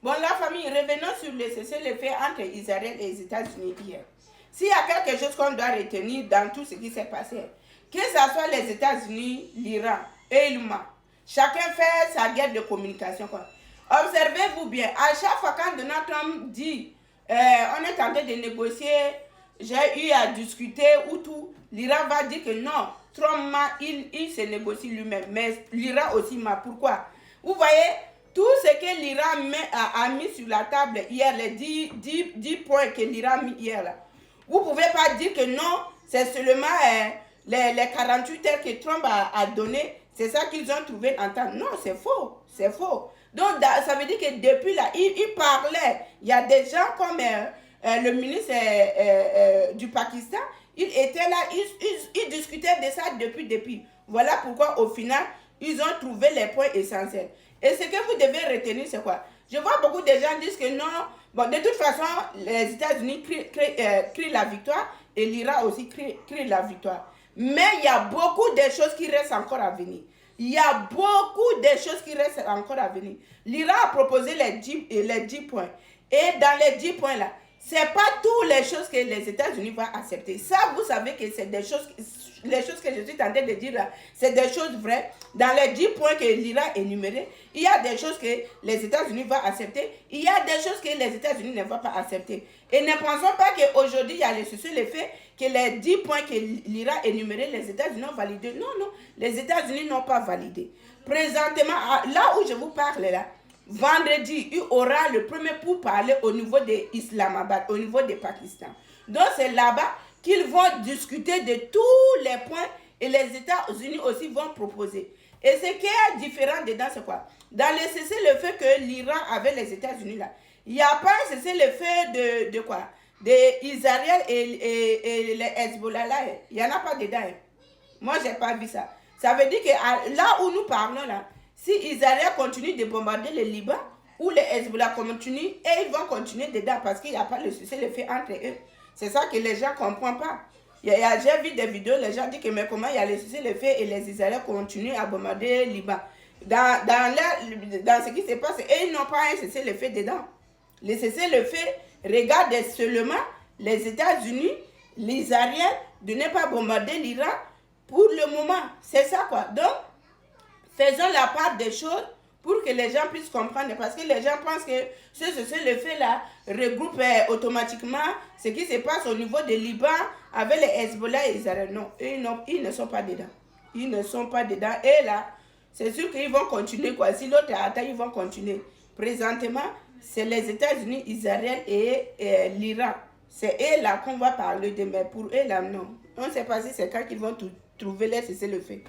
Bon, la famille, revenons sur le cessez-le-feu entre Israël et les États-Unis hier. S'il y a quelque chose qu'on doit retenir dans tout ce qui s'est passé, que ce soit les États-Unis, l'Iran et l'Uman, chacun fait sa guerre de communication, quoi. Observez-vous bien, à chaque fois quand Donald Trump dit on est en train de négocier, j'ai eu à discuter ou tout, l'Iran va dire que non, Trump il se négocie lui-même, mais l'Iran aussi m'a. Pourquoi? Vous voyez, tout ce que l'Iran a mis sur la table hier, les 10 points que l'Iran a mis hier, là, vous ne pouvez pas dire que non, c'est seulement les 48 heures que Trump a donné, c'est ça qu'ils ont trouvé en temps. Non, c'est faux, c'est faux. Donc, ça veut dire que depuis là, il parlait. Il y a des gens comme le ministre du Pakistan, il était là, il discutait de ça depuis. Voilà pourquoi, au final, ils ont trouvé les points essentiels. Et ce que vous devez retenir, c'est quoi? Je vois beaucoup de gens dire que non, bon, de toute façon, les États-Unis crient la victoire et l'Iran aussi crie la victoire. Mais il y a beaucoup de choses qui restent encore à venir. Il y a beaucoup de choses qui restent encore à venir. L'Iran a proposé les 10 points. Et dans les 10 points là, ce n'est pas toutes les choses que les États-Unis vont accepter. Ça, vous savez que c'est des choses, les choses que je suis en train de dire là, c'est des choses vraies. Dans les 10 points que l'Iran a énumérés, il y a des choses que les États-Unis vont accepter. Il y a des choses que les États-Unis ne vont pas accepter. Et ne pensons pas qu'aujourd'hui, il y a le fait que les 10 points que l'Iran a énumérés, les États-Unis ont validé. Non, non, les États-Unis n'ont pas validé. Présentement, là où je vous parle là, vendredi, il y aura le premier pourparler au niveau de Islamabad, au niveau du Pakistan. Donc c'est là-bas qu'ils vont discuter de tous les points et les États-Unis aussi vont proposer. Et ce qui est différent dedans, c'est quoi? Dans le cessez-le-feu que l'Iran avait les États-Unis là, il n'y a pas un cessez-le-feu de quoi? D'Israël et les Hezbollah là, il n'y en a pas dedans. Moi, je n'ai pas vu ça. Ça veut dire que là où nous parlons là, si Israël continue de bombarder le Liban, ou les Hezbollah continuent, et ils vont continuer dedans parce qu'il n'y a pas le cessez-le-feu entre eux. C'est ça que les gens ne comprennent pas. J'ai vu des vidéos, les gens disent que mais comment il y a le cessez-le-feu et les Israéliens continuent à bombarder le Liban. Dans ce qui se passe, ils n'ont pas un cessez-le-feu dedans. Le cessez-le-feu regarde seulement les États-Unis, les Israéliens, de ne pas bombarder l'Iran pour le moment. C'est ça quoi. Donc, faisons la part des choses pour que les gens puissent comprendre. Parce que les gens pensent que ce cessez-le-feu là regroupe automatiquement ce qui se passe au niveau du Liban avec les Hezbollah et Israël. Non, ils ne sont pas dedans. Ils ne sont pas dedans. Et là, c'est sûr qu'ils vont continuer quoi. Si l'autre attend, ils vont continuer. Présentement, c'est les États-Unis, Israël et l'Iran. C'est eux là qu'on va parler de, mais pour eux là, non. On ne sait pas si c'est quand qu'ils vont trouver les cessez-le-feu.